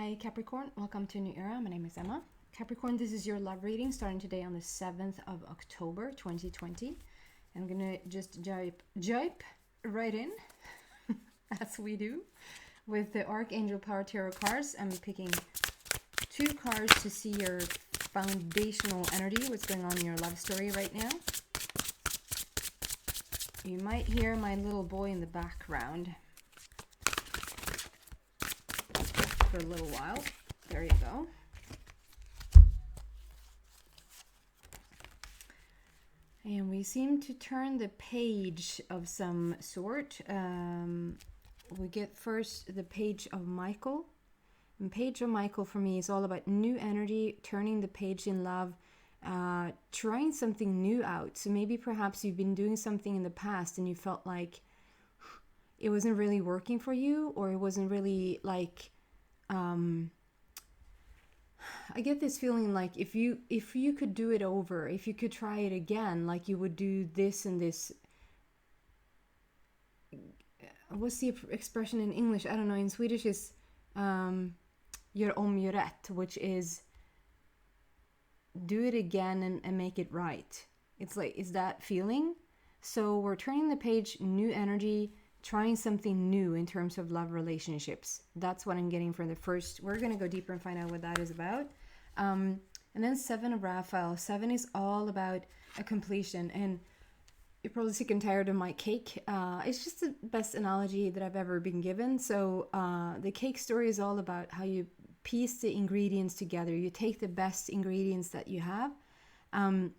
Hi Capricorn, welcome to a new era. My name is Emma. Capricorn, this is your love reading starting today on the 7th of October 2020. I'm gonna just jump right in as we do with the Archangel Power Tarot cards. I'm picking 2 cards to see your foundational energy, what's going on in your love story right now. You might hear my little boy in the background for a little while. There you go. And we seem to turn the page of some sort. We get first the page of Michael. And page of Michael for me is all about new energy, turning the page in love, trying something new out. So maybe perhaps you've been doing something in the past and you felt like it wasn't really working for you, or it wasn't really like I get this feeling like if you could do it over, if you could try it again, like you would do this and this. What's the expression in English? I don't know. In Swedish is gör om, gör rätt, which is do it again and make it right. It's like, it's that feeling. So we're turning the page, new energy, trying something new in terms of love relationships. That's what I'm getting from the first. We're going to go deeper and find out what that is about. And then 7 of Raphael. 7 is all about a completion. And you're probably sick and tired of my cake. It's just the best analogy that I've ever been given. So the cake story is all about how you piece the ingredients together. You take the best ingredients that you have, and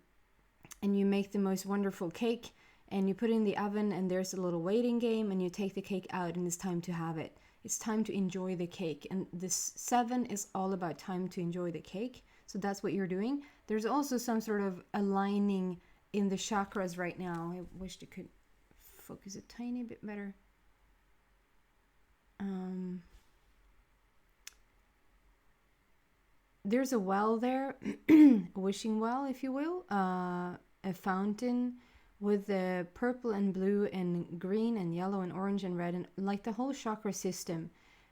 you make the most wonderful cake. And you put it in the oven, and there's a little waiting game, and you take the cake out, and it's time to have it. It's time to enjoy the cake. And this 7 is all about time to enjoy the cake. So that's what you're doing. There's also some sort of aligning in the chakras right now. I wish I could focus a tiny bit better. There's a well there, a wishing well, if you will, a fountain with the purple and blue and green and yellow and orange and red, and like the whole chakra system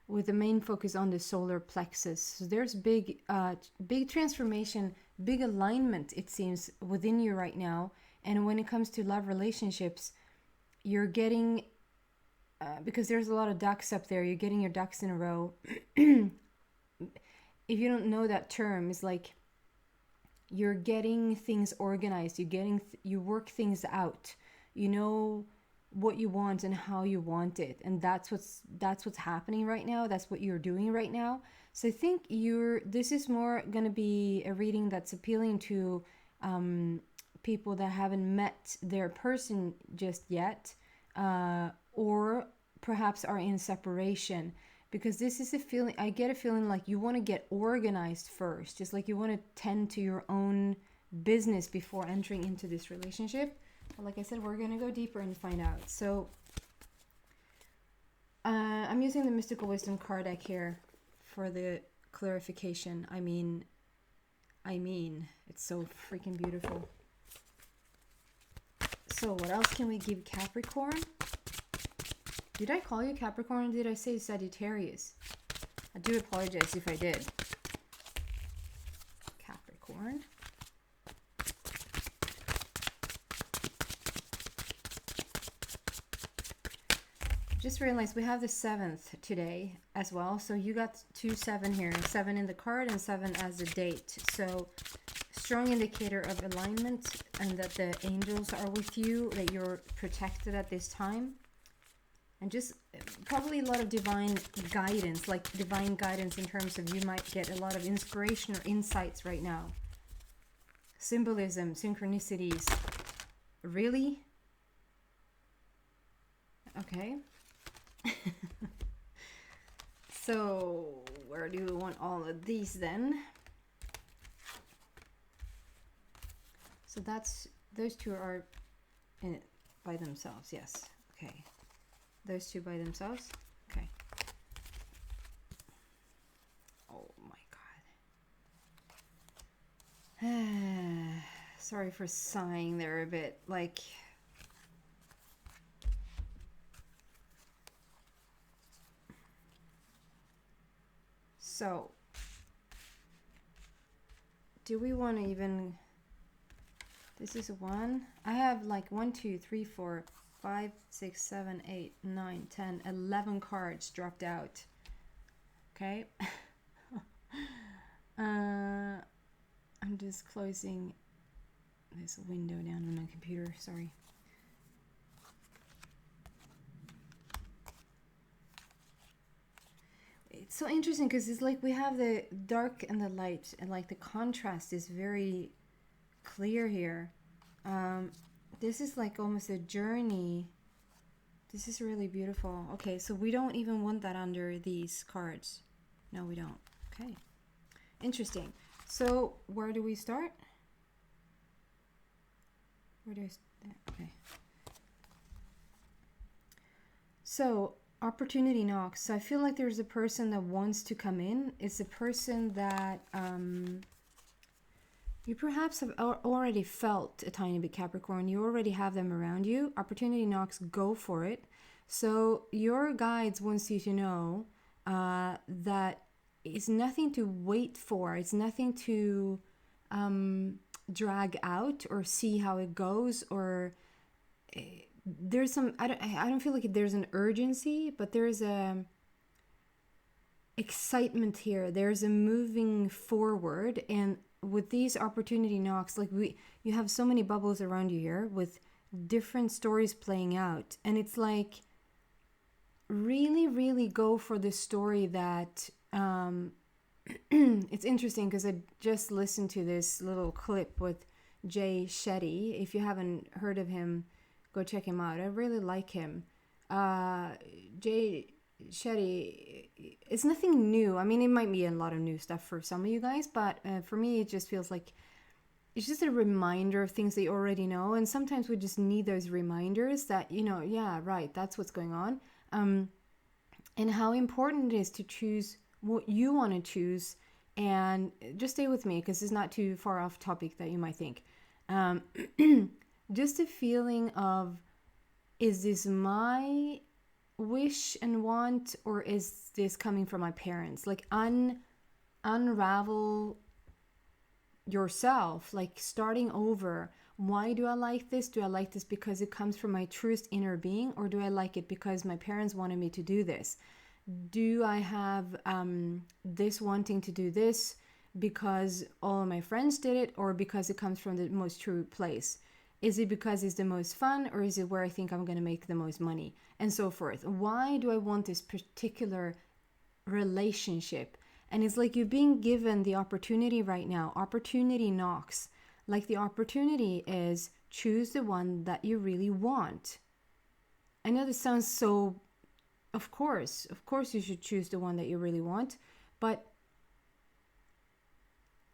with the main focus on the solar plexus. So there's big transformation, big alignment, it seems, within you right now. And when it comes to love relationships, you're getting, because there's a lot of ducks up there, you're getting your ducks in a row. If you don't know that term, it's like you're getting things organized, you work things out, you know what you want and how you want it, and that's what's happening right now. That's what you're doing right now. So I think this is more going to be a reading that's appealing to people that haven't met their person just yet, or perhaps are in separation. Because this is a feeling, I get a feeling like you want to get organized first. Just like you want to tend to your own business before entering into this relationship. But like I said, we're going to go deeper and find out. So I'm using the Mystical Wisdom card deck here for the clarification. I mean, it's so freaking beautiful. So what else can we give Capricorn? Did I call you Capricorn, or did I say Sagittarius? I do apologize if I did. Capricorn. Just realized we have the 7th today as well. So you got 2-7 here. 7 in the card and 7 as the date. So strong indicator of alignment, and that the angels are with you, that you're protected at this time. And just probably a lot of divine guidance, like divine guidance in terms of you might get a lot of inspiration or insights right now. Symbolism, synchronicities. Really? Okay. So, where do we want all of these then? So those 2 are in it by themselves, yes. Okay. Those 2 by themselves? Okay. Oh my God. Sorry for sighing there a bit. Like, So, do we want to even... This is 1. I have like 1, 2, 3, 4, 5, 6, 7, 8, 9, 10, 11 cards dropped out. Okay. I'm just closing this window down on my computer. Sorry. It's so interesting because it's like we have the dark and the light, and like the contrast is very clear here. This is like almost a journey. This is really beautiful. Okay, so we don't even want that under these cards. No, we don't. Okay, interesting. So where do we start? Where do I start? Okay. So opportunity knocks. So I feel like there's a person that wants to come in. It's a person that you perhaps have already felt a tiny bit, Capricorn. You already have them around you. Opportunity knocks, go for it. So your guides wants you to know that it's nothing to wait for. It's nothing to drag out or see how it goes, or there's some, I don't feel like there's an urgency, but there's a excitement here. There's a moving forward, and with these opportunity knocks, like you have so many bubbles around you here with different stories playing out, and it's like really go for the story that it's interesting because I just listened to this little clip with Jay Shetty. If you haven't heard of him, go check him out. I really like him. Jay Shetty, it's nothing new. I mean, it might be a lot of new stuff for some of you guys, but for me, it just feels like it's just a reminder of things that you already know. And sometimes we just need those reminders that, you know, yeah, right, that's what's going on. And how important it is to choose what you want to choose. And just stay with me because it's not too far off topic that you might think. Just a feeling of, is this my wish and want, or is this coming from my parents? Like unravel yourself, like starting over. Why do I like this? Do I like this because it comes from my truest inner being, or do I like it because my parents wanted me to do this? Do I have this wanting to do this because all of my friends did it, or because it comes from the most true place? Is it because it's the most fun, or is it where I think I'm going to make the most money, and so forth? Why do I want this particular relationship? And it's like you're being given the opportunity right now. Opportunity knocks. Like the opportunity is, choose the one that you really want. I know this sounds so, of course you should choose the one that you really want, but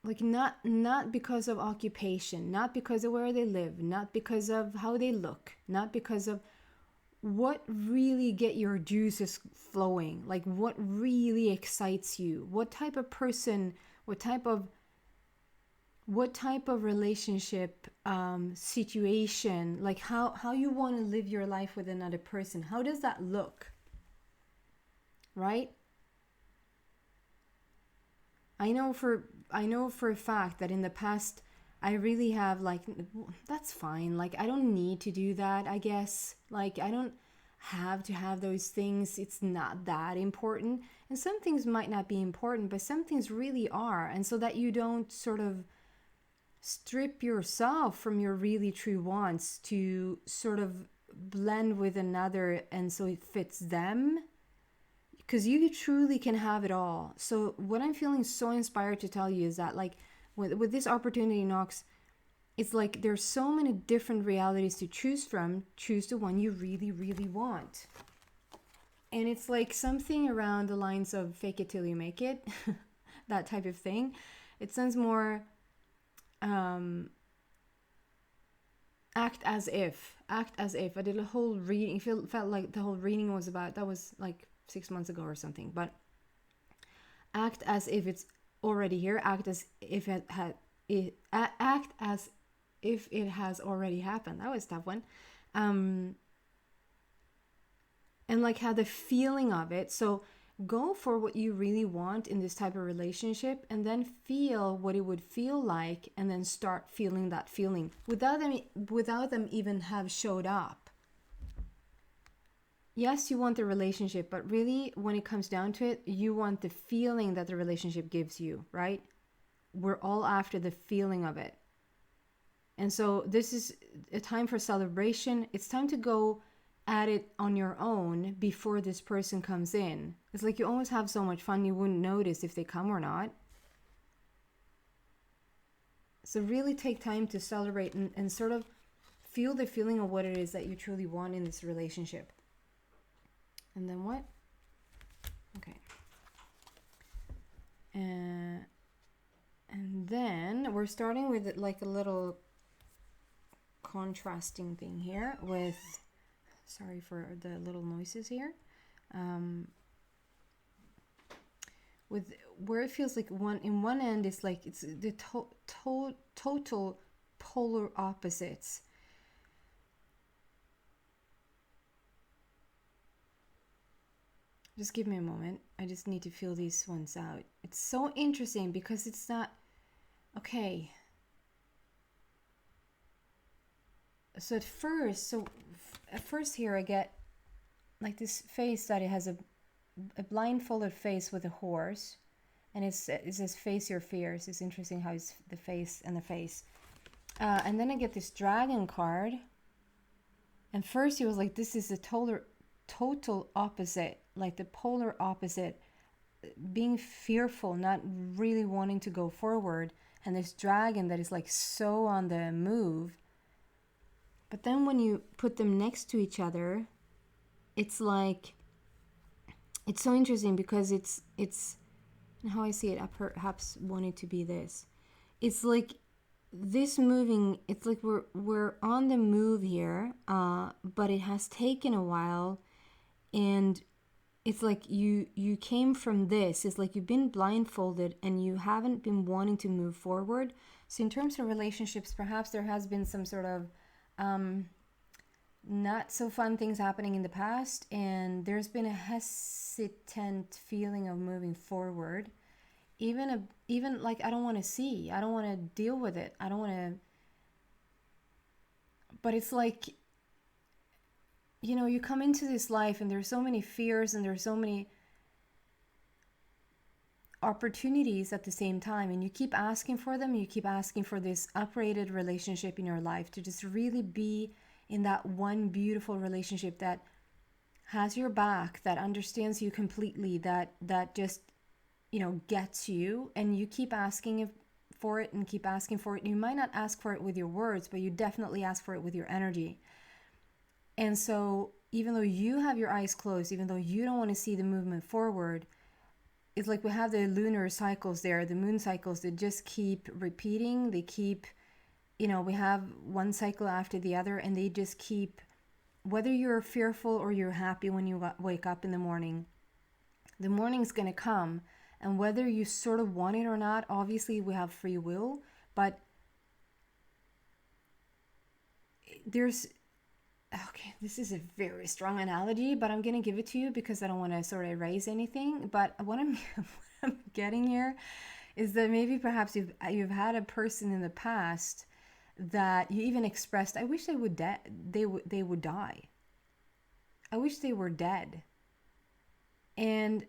like not because of occupation, not because of where they live, not because of how they look, not because of what really get your juices flowing, like what really excites you, what type of person, what type of relationship, situation, like how you want to live your life with another person. How does that look? Right? I know for a fact that in the past I really have, like, that's fine, like I don't need to do that, I guess, like I don't have to have those things, it's not that important. And some things might not be important, but some things really are. And so that you don't sort of strip yourself from your really true wants to sort of blend with another, and so it fits them, because you truly can have it all. So what I'm feeling so inspired to tell you is that, like, with this opportunity knocks, it's like there's so many different realities to choose from. Choose the one you really want. And it's like something around the lines of fake it till you make it, that type of thing. It sounds more act as if. I did a whole reading. Felt like the whole reading was about, that was like 6 months ago or something, but act as if it's already here. Act as if act as if it has already happened. That was a tough one. And like how the feeling of it. So go for what you really want in this type of relationship, and then feel what it would feel like, and then start feeling that feeling without them even have showed up. Yes, you want the relationship, but really when it comes down to it, you want the feeling that the relationship gives you, right? We're all after the feeling of it. And so this is a time for celebration. It's time to go at it on your own before this person comes in. It's like you always have so much fun, you wouldn't notice if they come or not. So really take time to celebrate and sort of feel the feeling of what it is that you truly want in this relationship. And then what? Okay. And then we're starting with like a little contrasting thing here with, sorry for the little noises here, with where it feels like in one end is like it's the total polar opposites. Just give me a moment. I just need to feel these ones out. It's so interesting because it's not okay. So at first here I get like this face that it has a blindfolded face with a horse, and it says face your fears. It's interesting how it's the face and the face. And then I get this dragon card, and first he was like, this is the total opposite, like the polar opposite, being fearful, not really wanting to go forward, and this dragon that is like so on the move. But then when you put them next to each other, it's like, it's so interesting because it's how I see it, I perhaps want it to be this. It's like this moving, it's like we're on the move here, but it has taken a while, and it's like you came from this. It's like you've been blindfolded and you haven't been wanting to move forward. So in terms of relationships, perhaps there has been some sort of not so fun things happening in the past, and there's been a hesitant feeling of moving forward. Even like, I don't want to deal with it. I don't want to, but it's like, you know, you come into this life and there's so many fears and there's so many opportunities at the same time, and you keep asking for them. You keep asking for this uprated relationship in your life, to just really be in that one beautiful relationship that has your back, that understands you completely, that just, you know, gets you. And you keep asking for it and keep asking for it. You might not ask for it with your words, but you definitely ask for it with your energy. And so even though you have your eyes closed, even though you don't want to see the movement forward, it's like we have the lunar cycles there, the moon cycles that just keep repeating. They keep, you know, we have one cycle after the other, and they just keep, whether you're fearful or you're happy when you wake up in the morning's going to come. And whether you sort of want it or not, obviously we have free will, but there's, okay, this is a very strong analogy, but I'm going to give it to you because I don't want to sort of erase anything. But what I'm getting here is that maybe perhaps you've had a person in the past that you even expressed, I wish they would die. I wish they were dead. And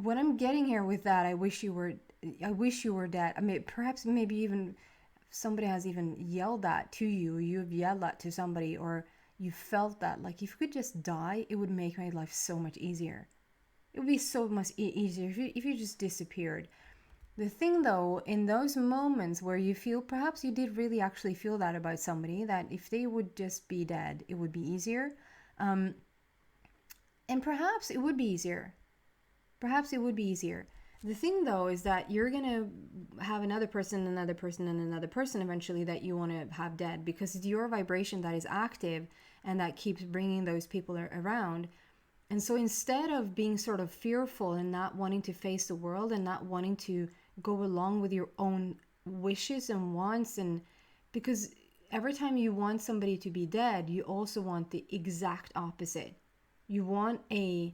what I'm getting here with that, I wish you were dead. I mean, perhaps maybe even somebody has even yelled that to you. You've yelled that to somebody, or you felt that, like, if you could just die, it would make my life so much easier. It would be so much easier if you just disappeared. The thing though, in those moments where you feel, perhaps you did really actually feel that about somebody, that if they would just be dead, it would be easier. And perhaps it would be easier. The thing though is that you're going to have another person eventually that you want to have dead, because it's your vibration that is active and that keeps bringing those people around. And so instead of being sort of fearful and not wanting to face the world and not wanting to go along with your own wishes and wants, and because every time you want somebody to be dead, you also want the exact opposite. You want a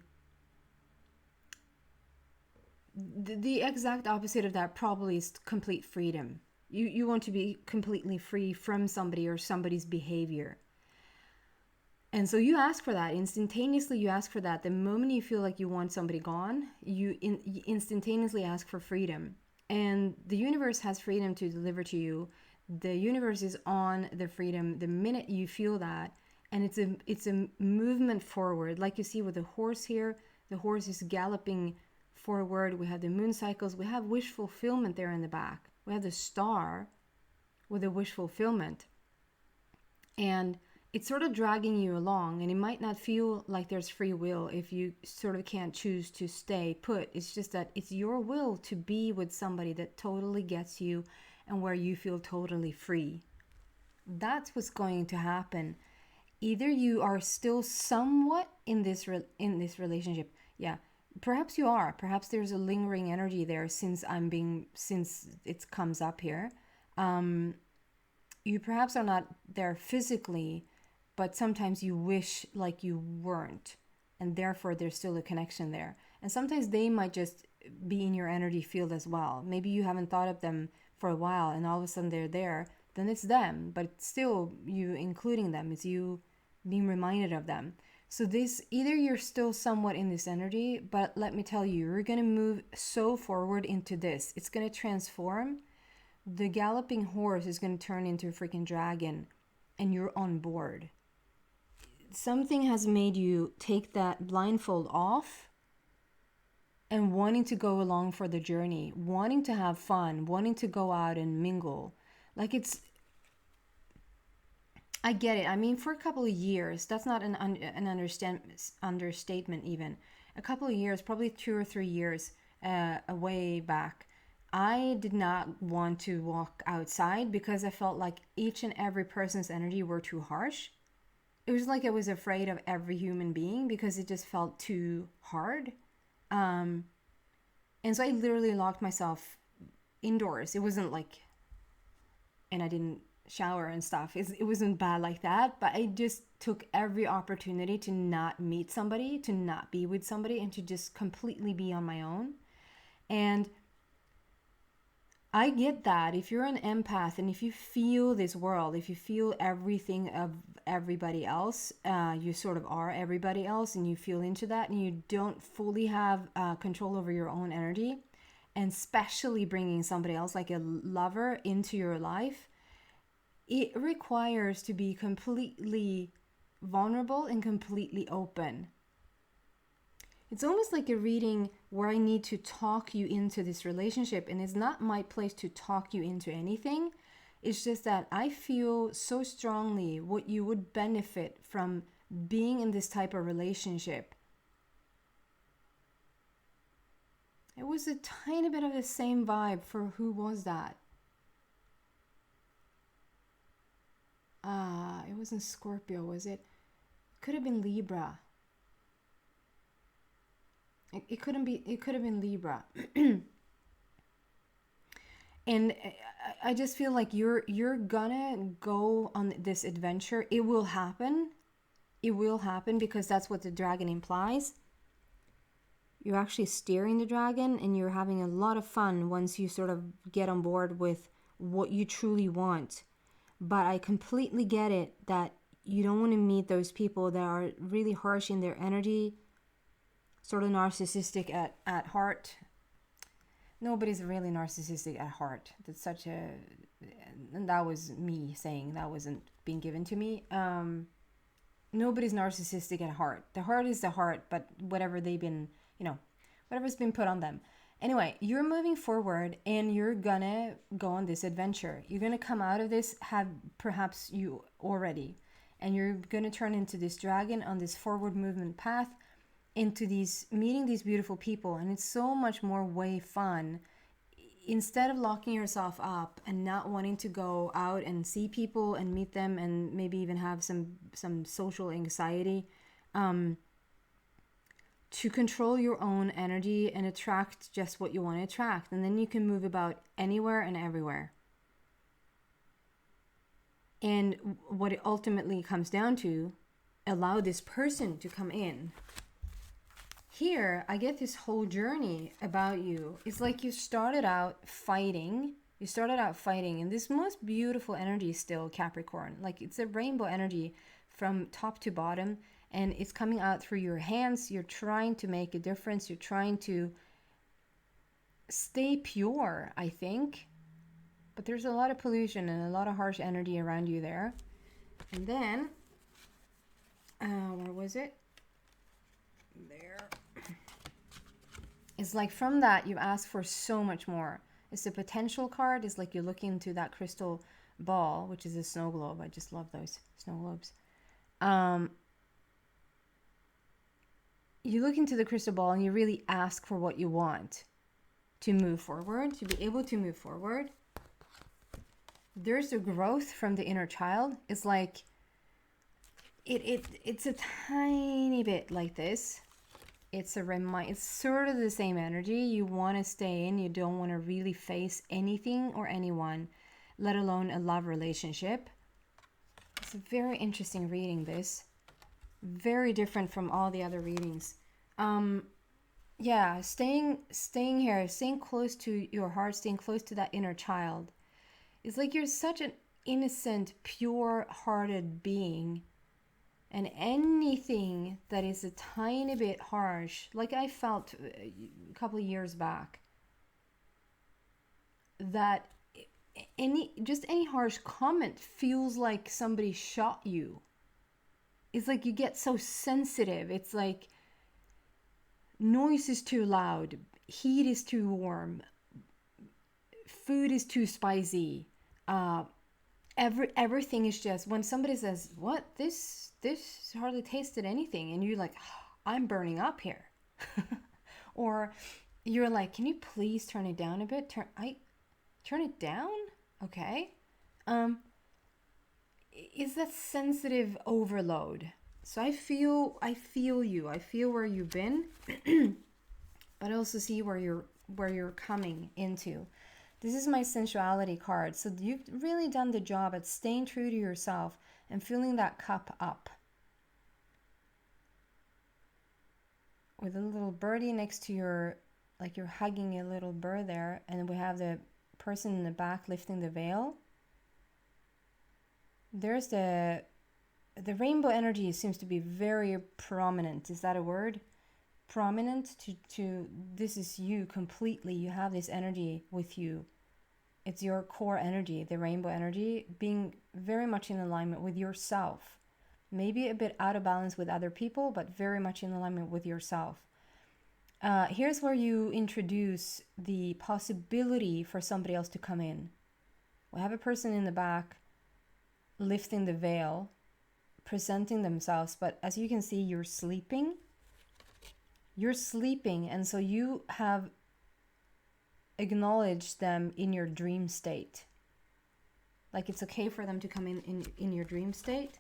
The exact opposite of that probably is complete freedom. You want to be completely free from somebody or somebody's behavior. And so you ask for that instantaneously. You ask for that the moment you feel like you want somebody gone. You instantaneously ask for freedom, and the universe has freedom to deliver to you. The universe is on the freedom the minute you feel that, and it's a movement forward, like you see with the horse here. The horse is galloping forward. We have the moon cycles. We have wish fulfillment there in the back. We have the star with the wish fulfillment, and it's sort of dragging you along, and it might not feel like there's free will if you sort of can't choose to stay put. It's just that it's your will to be with somebody that totally gets you and where you feel totally free. That's what's going to happen. Either you are still somewhat in this relationship. Yeah, perhaps you are. Perhaps there's a lingering energy there since it comes up here. You perhaps are not there physically, but sometimes you wish like you weren't, and therefore there's still a connection there. And sometimes they might just be in your energy field as well. Maybe you haven't thought of them for a while, and all of a sudden they're there. Then it's them, but it's still you including them. It's you being reminded of them. So this, either you're still somewhat in this energy, but let me tell you, you're going to move so forward into this. It's going to transform. The galloping horse is going to turn into a freaking dragon, and you're on board. Something has made you take that blindfold off and wanting to go along for the journey, wanting to have fun, wanting to go out and mingle. Like I get it. I mean, for a couple of years, that's not an understatement even. A couple of years, probably 2 or 3 years way back, I did not want to walk outside because I felt like each and every person's energy were too harsh. It was like I was afraid of every human being because it just felt too hard. And so I literally locked myself indoors. It wasn't like, and I didn't shower and stuff. It wasn't bad like that, but I just took every opportunity to not meet somebody, to not be with somebody, and to just completely be on my own. And I get that if you're an empath and if you feel this world, if you feel everything of everybody else, you sort of are everybody else, and you feel into that, and you don't fully have control over your own energy, and especially bringing somebody else like a lover into your life, it requires to be completely vulnerable and completely open. It's almost like a reading where I need to talk you into this relationship, and it's not my place to talk you into anything. It's just that I feel so strongly what you would benefit from being in this type of relationship. It was a tiny bit of the same vibe for who was that? It wasn't Scorpio, was it? Could have been Libra. It couldn't be. It could have been Libra. And I just feel like you're gonna go on this adventure. It will happen. It will happen because that's what the dragon implies. You're actually steering the dragon, and you're having a lot of fun once you sort of get on board with what you truly want. But I completely get it that you don't want to meet those people that are really harsh in their energy, sort of narcissistic at heart. Nobody's really narcissistic at heart. That's such a... And that was me saying, that wasn't being given to me. Nobody's narcissistic at heart. The heart is the heart, but whatever they've been, whatever's been put on them. Anyway, you're moving forward, and you're gonna go on this adventure. You're gonna come out of this, have perhaps you already, and you're gonna turn into this dragon on this forward movement path into meeting these beautiful people. And it's so much more way fun. Instead of locking yourself up and not wanting to go out and see people and meet them, and maybe even have some social anxiety, to control your own energy and attract just what you want to attract. And then you can move about anywhere and everywhere. And what it ultimately comes down to, allow this person to come in. here I get this whole journey about you. It's like you started out fighting. You started out fighting in this most beautiful energy still, Capricorn. Like it's a rainbow energy from top to bottom, and it's coming out through your hands. You're trying to make a difference. You're trying to stay pure, I think. But there's a lot of pollution and a lot of harsh energy around you there. And then, where was it? There. It's like from that, you ask for so much more. It's a potential card. It's like you look into that crystal ball, which is a snow globe. I just love those snow globes. You look into the crystal ball and you really ask for what you want to move forward, to be able to move forward. There's a growth from the inner child. It's like it's a tiny bit like this. It's sort of the same energy. You want to stay in. You don't want to really face anything or anyone, let alone a love relationship. It's a very interesting reading, this. Very different from all the other readings. Yeah, staying here, staying close to your heart, staying close to that inner child. It's like you're such an innocent, pure-hearted being. And anything that is a tiny bit harsh, like I felt a couple of years back, that any harsh comment feels like somebody shot you. It's like you get so sensitive. It's like noise is too loud, heat is too warm, food is too spicy. Everything is just, when somebody says, what, this hardly tasted anything, and you're like, oh, I'm burning up here. Or you're like, can you please turn it down a bit? Turn it down? Okay. Is that sensitive overload? So I feel you. I feel where you've been, but I also see where you're coming into. This is my sensuality card. So you've really done the job at staying true to yourself and filling that cup up. With a little birdie next to your, like you're hugging a little bird there, and we have the person in the back lifting the veil. There's the rainbow energy seems to be very prominent. Is that a word? Prominent to this is you completely. You have this energy with you. It's your core energy, the rainbow energy, being very much in alignment with yourself. Maybe a bit out of balance with other people, but very much in alignment with yourself. Here's where you introduce the possibility for somebody else to come in. We have a person in the back lifting the veil, presenting themselves, but as you can see, you're sleeping. You're sleeping, and so you have acknowledged them in your dream state. Like it's okay for them to come in your dream state.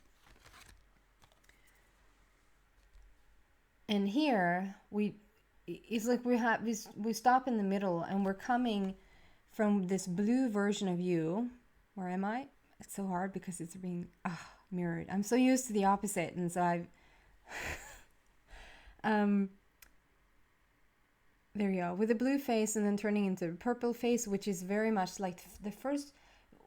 And here it's like we stop in the middle, and we're coming from this blue version of you. Where am I? It's so hard because it's being mirrored. I'm so used to the opposite, and so I've there you go, with the blue face and then turning into the purple face, which is very much like the first,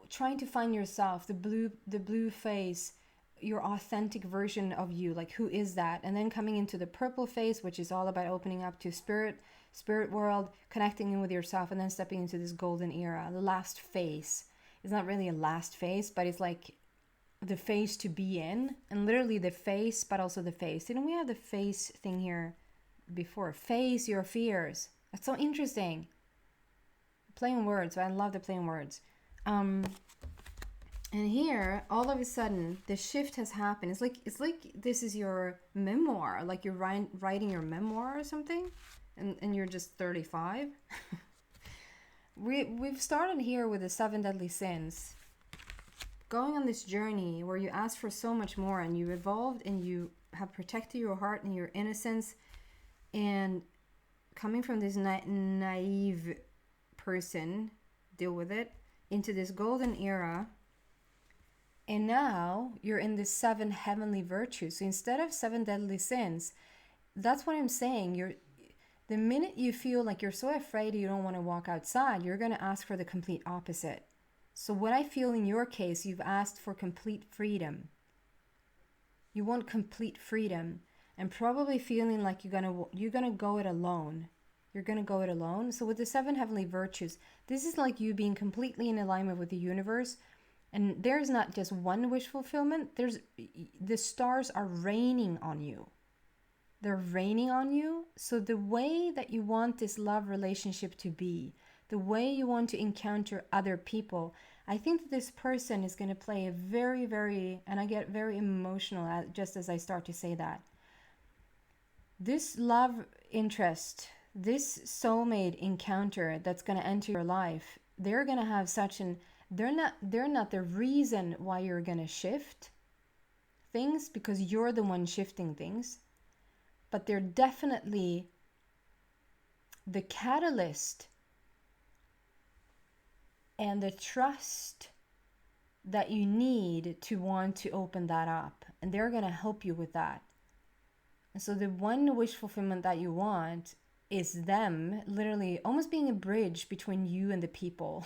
trying to find yourself, the blue face, your authentic version of you, like who is that? And then coming into the purple face, which is all about opening up to spirit world, connecting in with yourself, and then stepping into this golden era, the last phase. It's not really a last phase, but it's like the phase to be in, and literally the face, but also the face. Didn't we have the face thing here before? Face your fears. That's so interesting. Playing words. I love the playing words. And here, all of a sudden, the shift has happened. It's like this is your memoir, like you're writing your memoir or something, and you're just 35. We've started here with the 7 deadly sins, going on this journey where you ask for so much more, and you evolved, and you have protected your heart and your innocence, and coming from this naive person, deal with it, into this golden era. And now you're in the 7 heavenly virtues. So instead of 7 deadly sins, that's what I'm saying. The minute you feel like you're so afraid you don't want to walk outside, you're going to ask for the complete opposite. So what I feel in your case, you've asked for complete freedom. You want complete freedom, and probably feeling like you're gonna go it alone. You're gonna go it alone. So with the 7 heavenly virtues, this is like you being completely in alignment with the universe. And there's not just one wish fulfillment. The stars are raining on you. They're raining on you. So the way that you want this love relationship to be, the way you want to encounter other people, I think that this person is going to play a very, very, and I get very emotional just as I start to say that. This love interest, this soulmate encounter that's going to enter your life, they're going to have they're not the reason why you're going to shift things, because you're the one shifting things. But they're definitely the catalyst and the trust that you need to want to open that up. And they're going to help you with that. And so the one wish fulfillment that you want is them literally almost being a bridge between you and the people.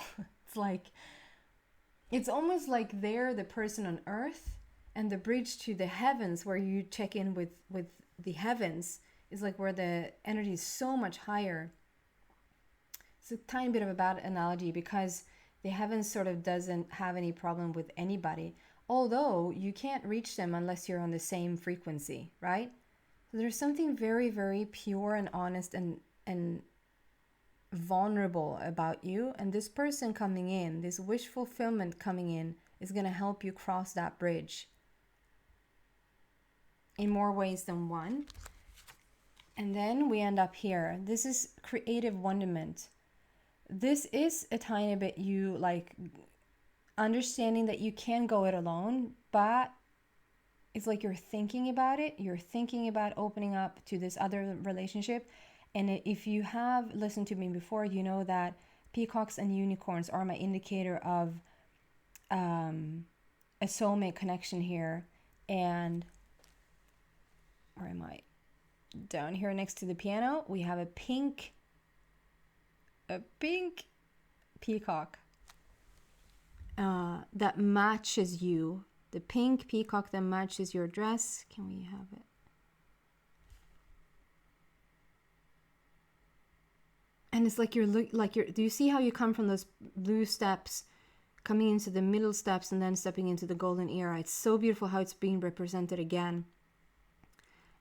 It's almost like they're the person on earth, and the bridge to the heavens where you check in with the heavens is like where the energy is so much higher. It's a tiny bit of a bad analogy because the heavens sort of doesn't have any problem with anybody, although you can't reach them unless you're on the same frequency, right? So there's something very, very pure and honest and vulnerable about you, and this person coming in, this wish fulfillment coming in, is going to help you cross that bridge in more ways than one. And then we end up here. This is creative wonderment. This is a tiny bit you like understanding that you can go it alone, but it's like you're thinking about it. You're thinking about opening up to this other relationship. And if you have listened to me before, you know that peacocks and unicorns are my indicator of a soulmate connection here. And where am I? Down here next to the piano, we have a pink peacock that matches you. The pink peacock that matches your dress. Can we have it? And it's like do you see how you come from those blue steps, coming into the middle steps and then stepping into the golden era? It's so beautiful how it's being represented again.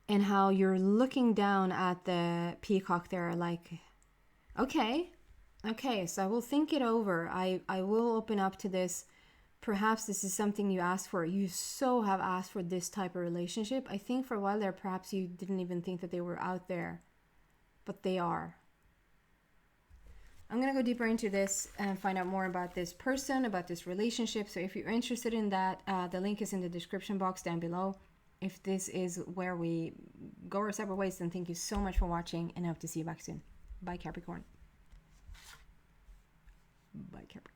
And how you're looking down at the peacock there like, okay, so I will think it over. I will open up to this. Perhaps this is something you asked for. You so have asked for this type of relationship. I think for a while there, perhaps you didn't even think that they were out there, but they are. I'm going to go deeper into this and find out more about this person, about this relationship. So if you're interested in that, the link is in the description box down below. If this is where we go our separate ways, then thank you so much for watching, and I hope to see you back soon. Bye, Capricorn. Bye, Capricorn.